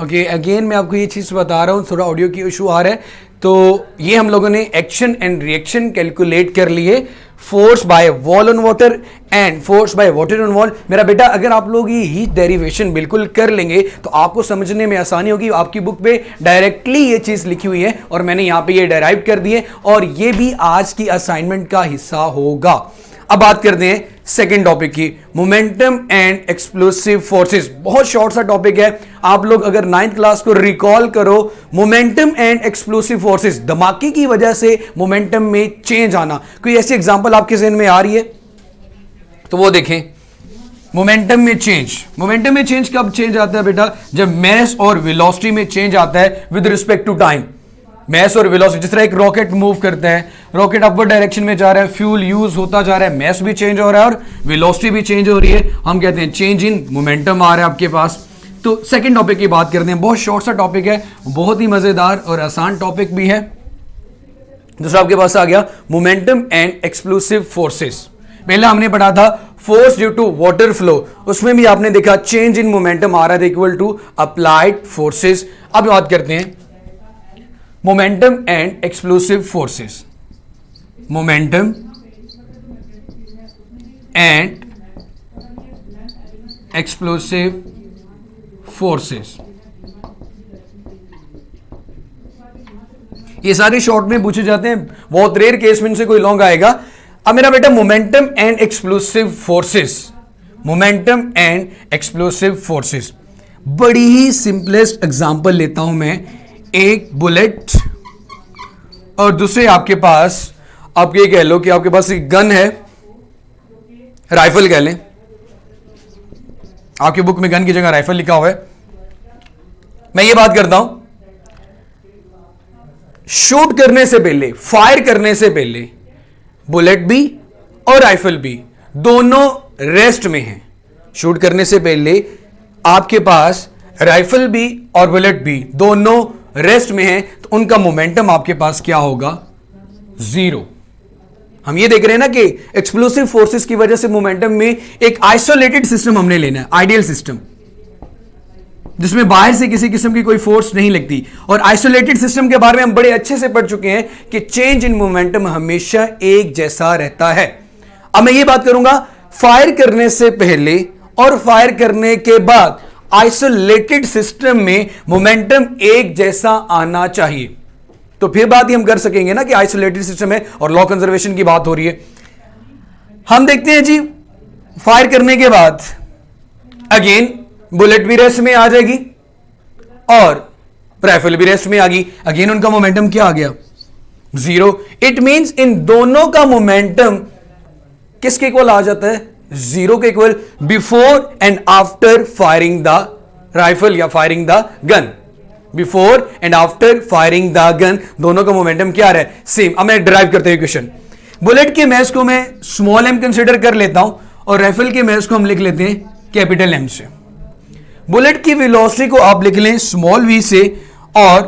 Okay again मैं आपको ये चीज़ बता रहा हूँ, थोड़ा ऑडियो की इशू आ रहा है। तो ये हम लोगों ने एक्शन एंड रिएक्शन कैलकुलेट कर लिए, force by wall on water and force by water on wall. मेरा बेटा अगर आप लोग ये हीट डेरिवेशन बिल्कुल कर लेंगे तो आपको समझने में आसानी होगी। आपकी बुक पे डायरेक्टली ये चीज़ लिखी हुई है और मैंने यहाँ पे ये डेराइव कर दी है और ये भी आज की असाइनमेंट का हिस्सा होगा। अब बात करते हैं सेकेंड टॉपिक की, मोमेंटम एंड एक्सप्लोसिव फोर्सेस। बहुत शॉर्ट सा टॉपिक है, आप लोग अगर 9th क्लास को रिकॉल करो, मोमेंटम एंड एक्सप्लोसिव फोर्सेस, धमाके की वजह से मोमेंटम में चेंज आना। कोई ऐसी एग्जांपल आपके ज़हन में आ रही है तो वो देखें। मोमेंटम में चेंज कब चेंज आता है बेटा? जब मैस और वेलोसिटी में चेंज आता है with respect to time. Mass और वेलोसिटी, जिस तरह एक रॉकेट मूव करता है, रॉकेट अपवर्ड डायरेक्शन में जा रहा है, फ्यूल यूज होता जा रहा है, मैस भी चेंज हो रहा है और वेलोसिटी भी चेंज हो रही है, हम कहते हैं चेंज इन मोमेंटम आ रहा है आपके पास। तो सेकंड टॉपिक की बात करते हैं, बहुत शॉर्ट सा टॉपिक है, बहुत ही मजेदार और आसान टॉपिक भी है। दूसरा आपके पास आ गया मोमेंटम एंड एक्सप्लोसिव फोर्सेस। पहले हमने पढ़ा था force due to water flow, उसमें भी आपने देखा चेंज इन मोमेंटम आ रहा है इक्वल टू अप्लाइड फोर्सेस। अब बात करते हैं momentum and explosive forces. Momentum and explosive forces, ये सारे शॉर्ट में पूछे जाते हैं, बहुत रेयर केस में इनसे कोई लॉन्ग आएगा। अब मेरा बेटा momentum and explosive forces, momentum and explosive forces, बड़ी ही सिंपलेस्ट एग्जांपल लेता हूं मैं। एक बुलेट और दूसरे आपके पास, आप ये कह लो कि आपके पास एक गन है, राइफल कह लें, आपकी बुक में गन की जगह राइफल लिखा हुआ है। मैं ये बात करता हूं, शूट करने से पहले, फायर करने से पहले बुलेट भी और राइफल भी दोनों रेस्ट में हैं। शूट करने से पहले आपके पास राइफल भी और बुलेट भी दोनों रेस्ट में हैं, तो उनका मोमेंटम आपके पास क्या होगा? जीरो। हम ये देख रहे हैं ना कि एक्सप्लोसिव फोर्सेस की वजह से मोमेंटम में एक आइसोलेटेड सिस्टम हमने लेना है, आइडियल सिस्टम, जिसमें बाहर से किसी किस्म की कोई फोर्स नहीं लगती। और आइसोलेटेड सिस्टम के बारे में हम बड़े अच्छे से पढ़ चुके हैं कि चेंज इन मोमेंटम हमेशा एक जैसा रहता है। अब मैं ये बात करूंगा, फायर करने से पहले और फायर करने के बाद आइसोलेटेड सिस्टम में मोमेंटम एक जैसा आना चाहिए, तो फिर बात ही हम कर सकेंगे ना कि आइसोलेटेड सिस्टम है और लॉ कंजर्वेशन की बात हो रही है। हम देखते हैं जी, फायर करने के बाद अगेन बुलेट भी रेस्ट में आ जाएगी और राइफल भी रेस्ट में आ गई, अगेन उनका मोमेंटम क्या आ गया? जीरो। इट मींस इन दोनों का मोमेंटम किसके इक्वल आ जाता है? जीरो के equal, before and after firing the rifle या firing the gun. Before and after firing the gun दोनों का मोमेंटम क्या आ रहा है? सेम। अब मैं डिराइव करते हैं क्वेश्चन। बुलेट के मैस को मैं स्मॉल एम कंसिडर कर लेता हूं और राइफल के मैस को हम लिख लेते हैं कैपिटल एम से। बुलेट की वेलोसिटी को आप लिख लें स्मॉल वी से और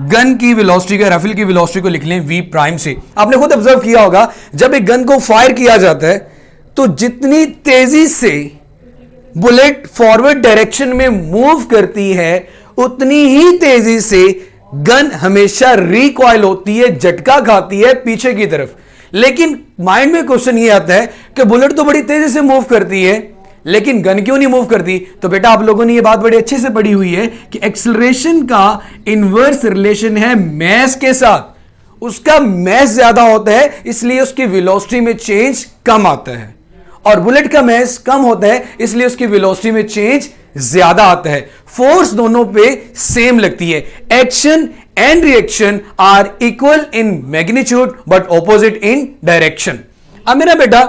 गन की वेलोसिटी का, राइफल की वेलोसिटी को लिख लें वी प्राइम से। आपने खुद ऑब्जर्व किया होगा, जब एक गन को फायर किया जाता है तो जितनी तेजी से बुलेट फॉरवर्ड डायरेक्शन में मूव करती है उतनी ही तेजी से गन हमेशा रिकॉइल होती है, झटका खाती है पीछे की तरफ। लेकिन माइंड में क्वेश्चन ये आता है कि बुलेट तो बड़ी तेजी से मूव करती है लेकिन गन क्यों नहीं मूव करती? तो बेटा आप लोगों ने ये बात बड़ी अच्छे से पढ़ी हुई है कि एक्सेलरेशन का इनवर्स रिलेशन है मैस के साथ। उसका मैस ज्यादा होता है इसलिए उसकी वेलोसिटी में चेंज कम आता है, और बुलेट का मैस कम होता है इसलिए उसकी वेलोसिटी में चेंज ज्यादा आता है। फोर्स दोनों पे सेम लगती है। Action and reaction are equal in magnitude but opposite in direction. अब मेरा बेटा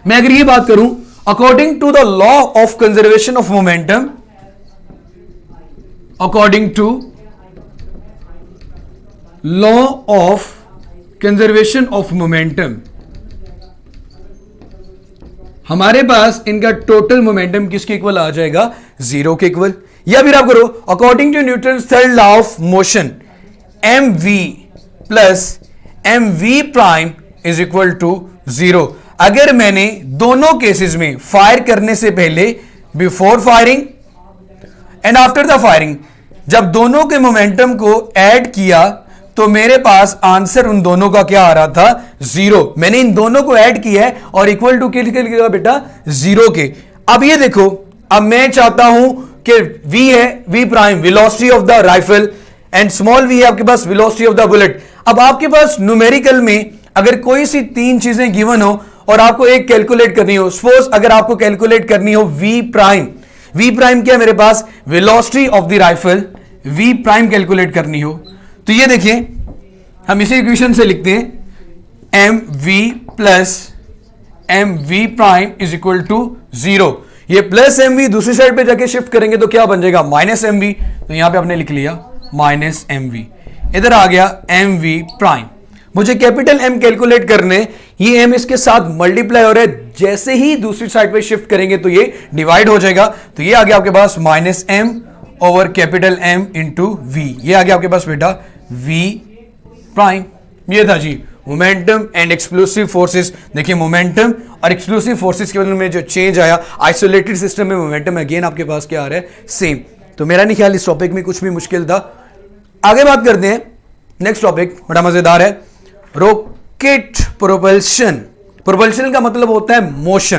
मैं अगर ये बात करूं, according to the law of conservation of momentum, according to law of conservation of momentum, हमारे पास इनका टोटल मोमेंटम किसके इक्वल आ जाएगा? जीरो के इक्वल। या फिर आप करो, according to Newton third law of motion, M V plus M V prime is equal to zero. अगर मैंने दोनों केसेस में फायर करने से पहले, before firing and after the firing जब दोनों के मोमेंटम को ऐड किया तो मेरे पास आंसर उन दोनों का क्या आ रहा था, 0। मैंने इन दोनों को ऐड किया है और इक्वल टू किया बेटा 0 के। अब ये देखो, अब मैं चाहता हूं कि v है, v prime velocity of the rifle and small v है आपके पास वेलोसिटी ऑफ द बुलेट। अब आपके पास न्यूमेरिकल में अगर कोई सी 3 चीजें गिवन हो और आपको एक कैलकुलेट करनी हो, सपोज अगर आपको कैलकुलेट करनी हो v प्राइम क्या है मेरे पास, velocity of the rifle v prime calculate करनी हो, तो ये देखिए हम इसे इक्वेशन से लिखते हैं mv plus mv prime is equal to 0। ये प्लस mv दूसरी साइड पे जाके शिफ्ट करेंगे तो क्या बन जाएगा, माइनस mv। तो यहां पे आपने लिख लिया माइनस mv, इधर आ गया mv प्राइम। मुझे कैपिटल M कैलकुलेट करने, ये m इसके साथ मल्टीप्लाई हो रहा है, जैसे ही दूसरी साइड पे शिफ्ट करेंगे तो ये डिवाइड हो जाएगा। तो ये आ गया आपके पास minus m over capital M into v। ये आ गया आपके पास बेटा v प्राइम। ये था जी मोमेंटम एंड एक्सप्लोसिव फोर्सेस। देखिए मोमेंटम और एक्सप्लोसिव फोर्सेस के में जो चेंज आया आइसोलेटेड सिस्टम में, मोमेंटम अगेन आपके पास क्या आ रहा है, सेम। तो मेरा नहीं ख्याल इस टॉपिक में कुछ भी मुश्किल था। आगे बात करते हैं, नेक्स्ट टॉपिक बड़ा मजेदार है, रॉकेट प्रोपल्शन। प्रोपल्शन का मतलब होता है मोशन।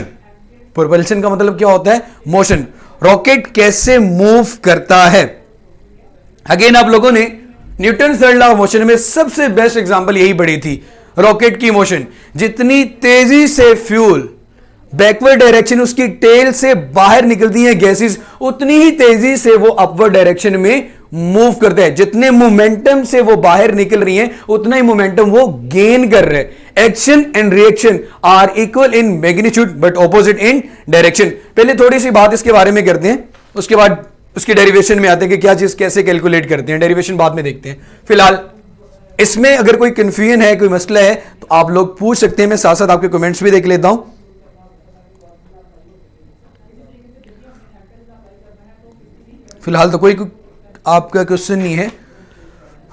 प्रोपल्शन का मतलब क्या होता है, मोशन। रॉकेट कैसे मूव करता है, अगेन आप लोगों ने Newton third law of motion में सबसे बेस्ट एग्जांपल यही पढ़ी थी, रॉकेट की मोशन। जितनी तेजी से फ्यूल बैकवर्ड डायरेक्शन उसकी टेल से बाहर निकलती है गैसेस, उतनी ही तेजी से वो अपवर्ड डायरेक्शन में मूव करते हैं। जितने मोमेंटम से वो बाहर निकल रही हैं उतना ही मोमेंटम वो गेन कर रहे हैं। Action and reaction are equal in magnitude but opposite in direction. पहले थोड़ी सी बात इसके बारे में करते हैं, उसके बाद उसके डेरिवेशन में आते हैं कि क्या चीज कैसे कैलकुलेट करते हैं, डेरिवेशन बाद में देखते हैं। फिलहाल इसमें अगर कोई कंफ्यूजन है, कोई मसला है तो आप लोग पूछ सकते हैं, मैं साथ साथ आपके कमेंट्स भी देख लेता हूं। फिलहाल तो कोई आपका क्वेश्चन नहीं है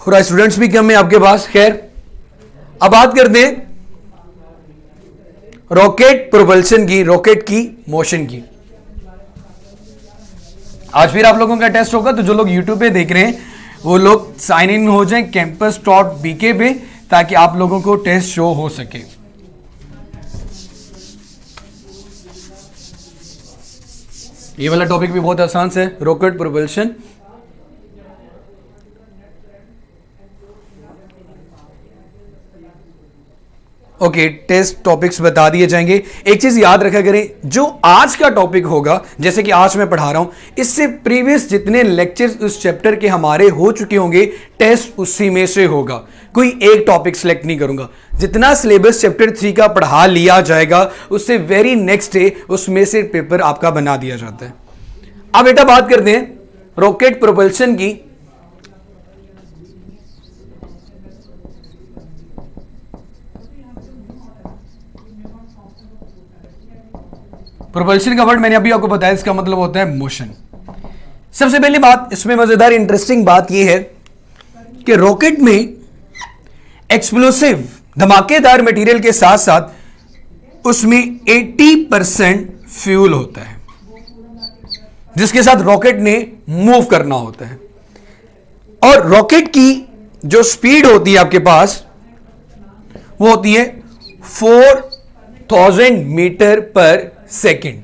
और स्टूडेंट्स भी कम है आपके पास। खैर अब बात करते हैं रॉकेट प्रोपल्शन की, रॉकेट की मोशन की। आज फिर आप लोगों का टेस्ट होगा, तो जो लोग यूट्यूब पे देख रहे हैं वो लोग साइन इन हो जाएं campus.bk पे, ताकि आप लोगों को टेस्ट शो हो सके। ये वाला टॉपिक भी बहुत आसान से, rocket propulsion. Okay, test topics बता दिए जाएंगे। एक चीज याद रखा करें, जो आज का टॉपिक होगा, जैसे कि आज मैं पढ़ा रहा हूं, इससे प्रीवियस जितने लेक्चर्स उस चैप्टर के हमारे हो चुके होंगे, टेस्ट उसी में से होगा। कोई एक टॉपिक सिलेक्ट नहीं करूंगा। जितना सिलेबस चैप्टर 3 का पढ़ा लिया जाएगा उससे वेरी नेक्स्ट डे उसमें से पेपर आपका बना दिया जाता है। अब बेटा बात करते हैं रॉकेट प्रोपल्शन की। प्रोपल्शन का वर्ड मैंने अभी आपको बताया, इसका मतलब होता है मोशन। सबसे पहली बात इसमें मजेदार इंटरेस्टिंग बात यह है कि रॉकेट में एक्सप्लोसिव धमाकेदार मटेरियल के साथ साथ उसमें 80% फ्यूल होता है, जिसके साथ रॉकेट ने मूव करना होता है। और रॉकेट की जो स्पीड होती है आपके पास वो होती है 4000 मीटर पर सेकेंड।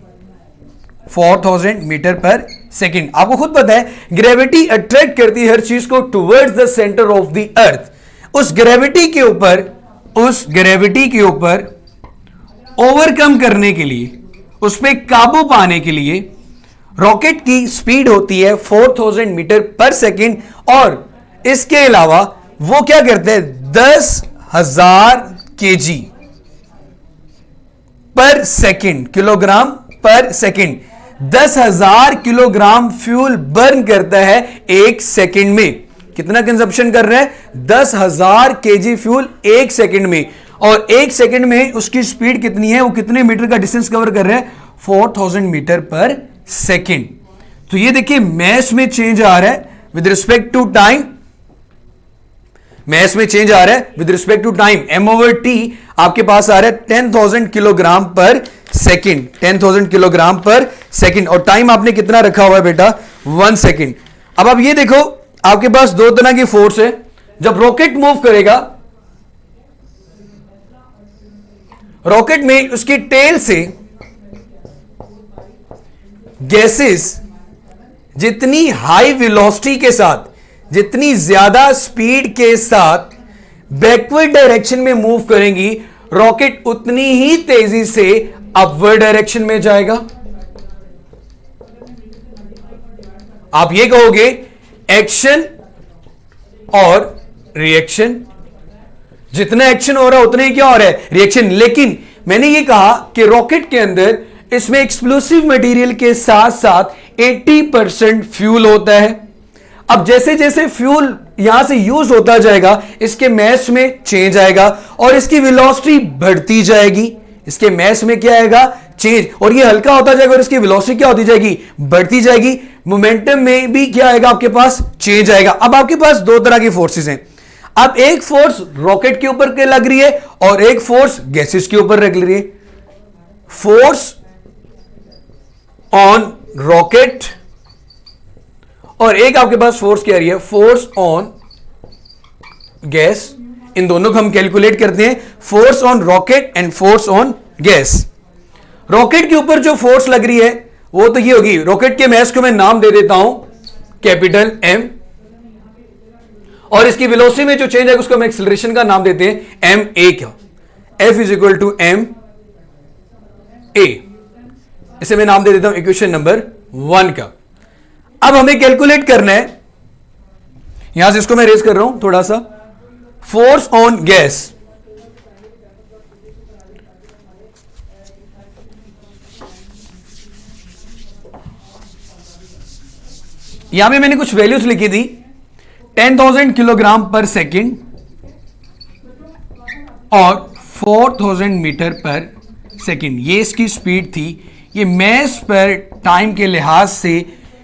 4000 मीटर पर सेकेंड। आपको खुद पता है ग्रेविटी अट्रैक्ट करती है हर चीज को towards the centre of the earth. उस ग्रेविटी के ऊपर ओवरकम करने के लिए, उस पर काबू पाने के लिए रॉकेट की स्पीड होती है 4000 मीटर पर सेकेंड। और इसके अलावा वो क्या करते हैं, 10,000 kg पर सेकेंड, किलोग्राम पर सेकेंड। 10,000 किलोग्राम फ्यूल बर्न करता है एक सेकेंड में। कितना कंजप्शन कर रहा है, 10,000 kg फ्यूल एक सेकेंड में। और एक सेकेंड में उसकी स्पीड कितनी है, वो कितने मीटर का डिस्टेंस कवर कर रहा है, 4000 मीटर पर सेकेंड। तो ये देखिए मैस में चेंज आ रहा है with respect to time. Mass में चेंज आ रहा है with respect to time. m/t आपके पास आ रहा है 10,000 किलोग्राम पर सेकेंड। 10,000 किलोग्राम पर सेकेंड। और टाइम आपने कितना रखा हुआ है बेटा, 1 सेकेंड। अब आप ये देखो, आपके पास दो तरह की फोर्स है। जब रॉकेट मूव करेगा, रॉकेट में उसकी टेल से गैसेस जितनी हाई वेलोसिटी के साथ, जितनी ज्यादा स्पीड के साथ बैकवर्ड डायरेक्शन में मूव करेंगी, रॉकेट उतनी ही तेजी से अपवर्ड डायरेक्शन में जाएगा। आप ये कहोगे एक्शन और रिएक्शन, जितना एक्शन हो रहा है उतना ही क्या हो रहा है, रिएक्शन। लेकिन मैंने ये कहा कि रॉकेट के अंदर इसमें एक्सप्लोसिव मटेरियल के साथ साथ 80% फ्यूल होता है। अब जैसे जैसे फ्यूल यहां से यूज होता जाएगा, इसके मैस में चेंज आएगा और इसकी वेलोसिटी बढ़ती जाएगी। इसके मैस में क्या आएगा, चेंज, और ये हल्का होता जाएगा और इसकी वेलोसिटी क्या होती जाएगी, बढ़ती जाएगी। मोमेंटम में भी क्या आएगा, आपके पास चेंज आएगा। अब आपके पास दो तरह की फोर्सेस हैं। अब एक फोर्स रॉकेट के ऊपर के लग रही है और एक फोर्स गैसेस के ऊपर लग रही है। फोर्स ऑन रॉकेट और एक आपके पास फोर्स क्या आ रही है, फोर्स ऑन गैस। इन दोनों को हम कैलकुलेट करते हैं, force on rocket and force on gas. Rocket के ऊपर जो फोर्स लग रही है वो तो ये होगी, रॉकेट के मैस को मैं नाम दे देता हूं कैपिटल एम, और इसकी वेलोसिटी में जो चेंज है उसको हम एक्सेलरेशन का नाम देते हैं एम ए का। F is equal to M A, इसे मैं नाम दे देता हूं इक्वेशन नंबर 1 का। अब हमें कैलकुलेट करना है, यहां से इसको मैं रेज कर रहा हूं थोड़ा सा, फोर्स ऑन गैस। यहां पे मैंने कुछ वैल्यूज लिखी थी, 10,000 किलोग्राम पर सेकेंड और 4,000 मीटर पर सेकेंड, ये इसकी स्पीड थी। ये मैस पर टाइम के लिहाज से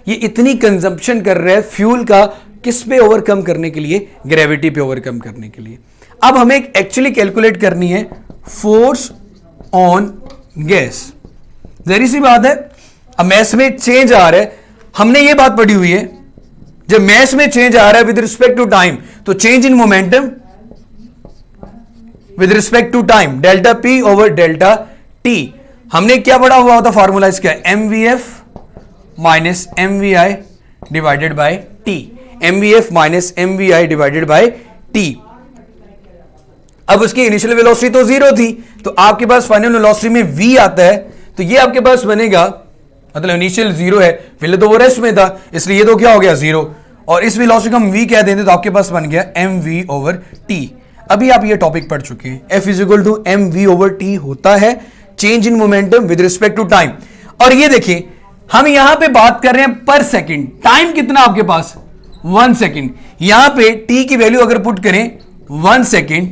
ये इतनी कंजम्पशन कर रहा है फ्यूल का, किस पे ओवरकम करने के लिए, ग्रेविटी पे ओवरकम करने के लिए। अब हमें एक्चुअली कैलकुलेट करनी है फोर्स ऑन गैस। जरी सी बात है, अब मैस में चेंज आ रहा है, हमने ये बात पढ़ी हुई है, जब मैस में चेंज आ रहा है विद रिस्पेक्ट टू टाइम, तो change in momentum with respect to time, delta P over delta T. हमने क्या पढ़ा हुआ था फॉर्मूला इसका, M V F minus M V I divided by T, M V F minus M V I divided by T. अब उसकी initial velocity तो 0 थी, तो आपके पास फाइनल वेलोसिटी में v आता है, तो ये आपके पास बनेगा, मतलब इनिशियल 0 है, पहले तो वो रेस्ट में था, इसलिए ये तो क्या हो गया 0, और इस वेलोसिटी को हम v कह देते तो आपके पास बन गया एम वी ओवर टी। अभी आप ये टॉपिक पढ़ चुके हैं, F is equal to M V over T होता है change in momentum with respect to time. और ये देखिए हम यहां पे बात कर रहे हैं पर सेकंड, टाइम कितना आपके पास 1 सेकंड, यहां पे t की वैल्यू अगर पुट करें 1 सेकंड,